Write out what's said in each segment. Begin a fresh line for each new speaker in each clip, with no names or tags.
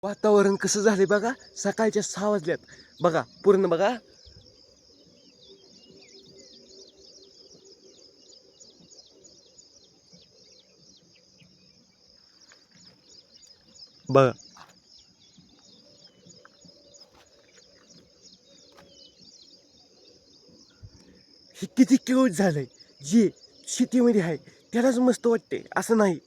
वातावरण कसं झाले बघा. सकाळच्या 6 वाजल्यात. बघा पूर्ण बघा. बघा हे किती क्यूट झालंय. जे शेतीमध्ये आहे त्यालाच मस्त वाटते असं नाही.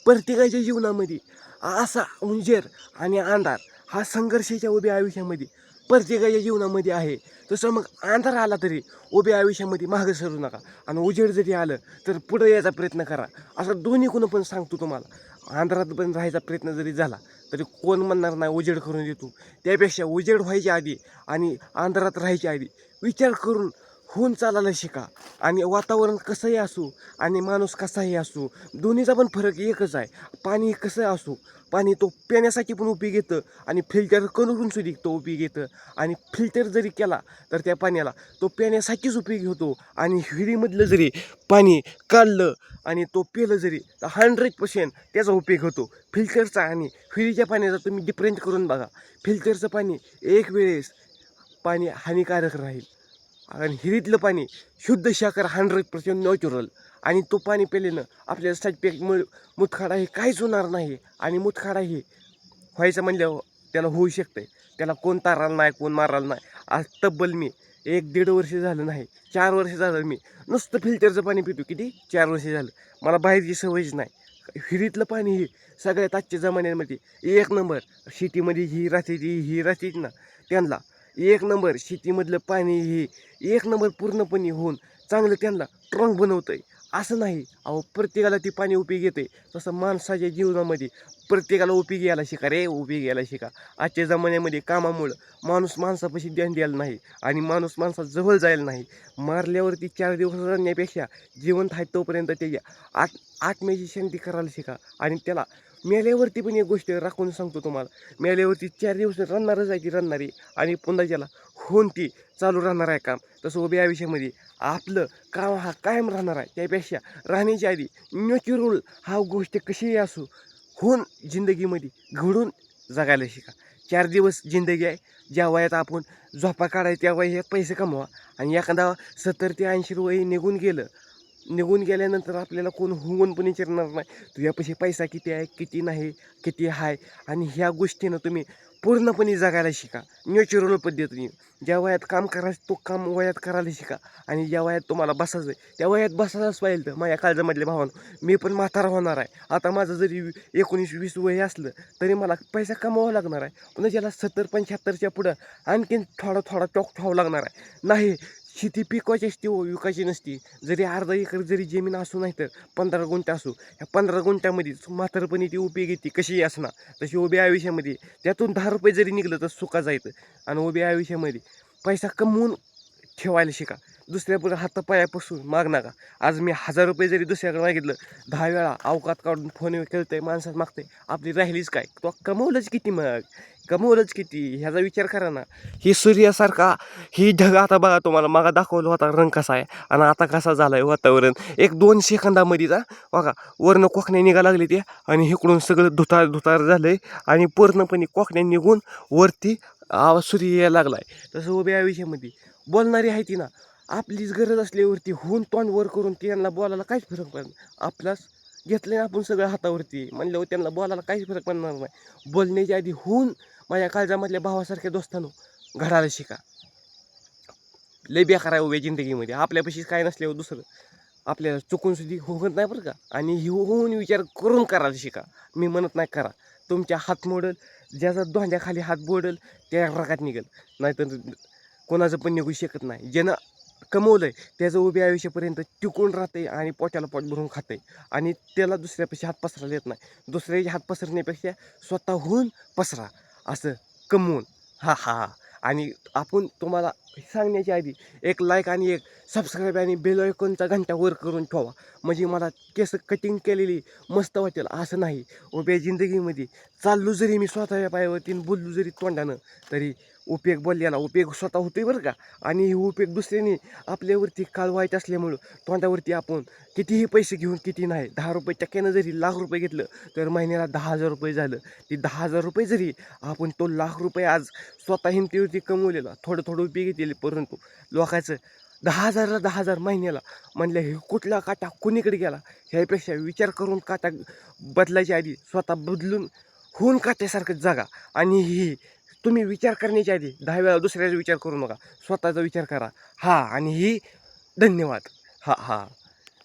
प्रत्येकाच्या जीवनामध्ये असा उंजेर आणि अंधार हा संघर्षाच्या उभ्या आयुष्यामध्ये प्रत्येकाच्या जीवनामध्ये आहे. तसं मग अंधार आला तरी उभ्या आयुष्यामध्ये मागं सरू नका, आणि उजेड जरी आलं तर पुढे यायचा प्रयत्न करा. असं दोन्ही कोण पण सांगतो तुम्हाला. अंधारात पण राहायचा प्रयत्न जरी झाला तरी कोण म्हणणार नाही उजेड करून देतो. त्यापेक्षा उजेड व्हायच्या आधी आणि अंधारात राहायच्या आधी विचार करून होऊन चालायला शिका. आणि वातावरण कसंही असो आणि माणूस कसाही असो, दोन्हीचा पण फरक एकच आहे. पाणी कसं असो, पाणी तो पिण्यासाठी पण उपयोग येतं आणि फिल्टर करून सुद्धा तो उपयोग येतं. आणि फिल्टर जरी केला तर त्या पाण्याला तो पिण्यासाठीच उपयोगी होतो. आणि विहिरीमधलं जरी पाणी काढलं आणि तो पिलं जरी तर 100% त्याचा उपयोग होतो. फिल्टरचा आणि विहिरीच्या पाण्याचा तुम्ही डिफरंट करून बघा. फिल्टरचं पाणी एक वेळेस पाणी हानिकारक राहील, आणि विहिरीतलं पाणी शुद्ध साखर 100% नॅचरल. आणि तो पाणी पिल्यानं आपल्याला साईड इफेक्ट मुतखडा हे काहीच होणार नाही. आणि मुतखडा हे व्हायचं म्हणल्यावर त्याला होऊ शकतंय. त्याला कोण ताराला नाही, कोण मारायला नाही. आज तब्बल मी 1-1.5 वर्ष झालं नाही, 4 वर्ष झालं मी नुसतं फिल्टरचं पाणी पितो. किती 4 वर्ष झालं. मला बाहेरची सवयच नाही. विहिरीतलं पाणी हे सगळ्यात आजच्या जमान्यामध्ये एक नंबर. शेतीमध्ये ही राहते ना, त्यांना एक नंबर. शेतीमधलं पाणी हे एक नंबर पूर्णपणे होऊन चांगलं त्यांना स्ट्रॉंग बनवतंय. असं नाही अहो, प्रत्येकाला ती पाणी उपयोगी येते. तसं माणसाच्या जीवनामध्ये प्रत्येकाला उपयोगी यायला शिका रे, उपयोगी यायला शिका. आजच्या जमान्यामध्ये कामामुळं माणूस माणसापाशी ध्यान द्यायला नाही आणि माणूस माणसाजवळ जायला नाही. मारल्यावरती 4 दिवस रडण्यापेक्षा जिवंत आहे तोपर्यंत त्याच्या आत्म्याची शांती करायला शिका. आणि त्याला मेल्यावरती पण एक गोष्ट राखून सांगतो तुम्हाला, मेल्यावरती 4 दिवस रडणारच आहे ती रडणारी, आणि पुन्हा त्याला होऊन ती चालू राहणार आहे काम. तसं उभ्या आयुष्यामध्ये आपलं काम हा कायम राहणार आहे. त्यापेक्षा राहण्याच्या आधी नॅचरल हा गोष्ट कशीही असो होऊन जिंदगीमध्ये घडून जगायला शिका. 4 दिवस जिंदगी आहे. ज्या वयात आपण झोपा काढायच्या त्या वयात पैसे कमवा. आणि एखादा 70 ते 80 वय निघून गेल्यानंतर आपल्याला कोण होऊन पण विचारणार नाही तुझ्यापाशी पैसा किती आहे, किती नाही, किती आहे. आणि ह्या गोष्टीनं तुम्ही पूर्णपणे जगायला शिका नॅचरल पद्धतीने. ज्या वयात काम करायचं तो काम वयात करायला शिका. आणि ज्या वयात तुम्हाला बसायचं आहे त्या वयात बसायलाच पाहिजे. तर माझ्या काळजामधल्या भावानं मी पण म्हातारा होणार आहे. आता माझं जरी 19-20 वय असलं तरी मला पैसा कमावा लागणार आहे. पुन्हा ज्याला 70-75च्या पुढं आणखीन थोडा थोडा टॉक ठेवावा लागणार आहे. नाही, शेती पिकवायची असते व विकायची नसती. जरी अर्धा एकर जरी जमीन असू नाही तर 15 गुंठ असू, ह्या 15 गुंठ्यामध्येच म्हातारपणी ती उपयोगी ती कशी असणार. तशी उभ्या आयुष्यामध्ये त्यातून 10 रुपये जरी निघलं तर सुका जायचं. आणि उभ्या आयुष्यामध्ये पैसा कमवून ठेवायला शिका. दुसऱ्यापुढे हातापायापासून माग नका. आज मी 1000 रुपये जरी दुसऱ्याकडे मागितलं 10 वेळा अवकात काढून फोन खेळतंय माणसात मागतंय, आपली राहिलीच काय. तो कमवलंच किती, मग कमवलंच किती ह्याचा विचार करा ना. ही सूर्यासारखा ही ढग आता बघा, तुम्हाला मागा दाखवलं होता रंग कसा आहे आणि आता कसा झालाय वातावरण. 1-2 सेकंदामध्ये बघा वरनं कोकण्या निघा लागली ते, आणि इकडून सगळं धुतार झालंय आणि पूर्णपणे कोकण्या निघून वरती सूर्य यायला लागलाय. तसं उभ्या आयुष्यामध्ये बोलणारी आहे ती ना, आपलीच गरज असल्यावरती होऊन तोंड वर करून त्यांना बोलायला काहीच फरक पडत नाही. आपलाच घेतलं आपण सगळं हातावरती म्हणल्यावर त्यांना बोलायला काहीच फरक पडणार नाही. बोलण्याच्या आधी होऊन माझ्या काळजामधल्या भावासारख्या दोस्तांनो घडायला शिका. लय बेकार आहे उभ्या जिंदगीमध्ये. आपल्यापाशीच काय नसल्यावर दुसरं आपल्याला चुकून सुद्धा होत नाही बरं का. आणि ही होऊन विचार करून करायला शिका. मी म्हणत नाही करा. तुमच्या हात मोडल, ज्याचा धोंड्याखाली हात बोडल त्या रगात निघेल, नाहीतर कोणाचं पण निघू शकत नाही. ज्यानं कमवलंय त्याचं उभ्या आयुष्यापर्यंत टिकून राहतंय आणि पोटाला पोट भरून खातंय. आणि त्याला दुसऱ्यापाशी हात पसरायला येत नाही. दुसऱ्याचे हात पसरण्यापेक्षा स्वतःहून पसरा असं कमवून. हा हा. आणि आपण तुम्हाला सांगण्याच्या आधी एक लाईक आणि एक सबस्क्राईब आणि बेल आयकॉनचा घंटा वर करून ठेवा. म्हणजे मला केस कटिंग केलेली मस्त वाटेल. असं नाही, उभ्या जिंदगीमध्ये चाललो जरी मी स्वतःच्या पायावरती आणि बोललो जरी तोंडानं, तरी उपयोग बोलल्याला उपयोग स्वतः होतोय बरं का. आणि हे उपयोग दुसऱ्याने आपल्यावरती काळ वाईट असल्यामुळं तोंडावरती आपण कितीही पैसे घेऊन किती नाही, 10 रुपये टक्क्यानं जरी लाख रुपये घेतलं तर महिन्याला 10,000 रुपये झालं. ते 10,000 रुपये जरी आपण तो लाख रुपये आज स्वतः हिमतीवरती कमवलेला थोडं थोडं उपयोग घेतले, परंतु लोकांचं 10,000ला 10,000 महिन्याला म्हणलं, हे कुठला काटा कुणीकडे गेला. ह्यापेक्षा विचार करून काटा बदलायच्या आधी स्वतः बदलून होऊन काट्यासारखं जागा. आणि ही तुम्ही विचार करण्याच्या आधी 10 वेळा दुसऱ्याचा विचार करू नका, स्वतःचा विचार करा. हा, आणि ही धन्यवाद. हा हा.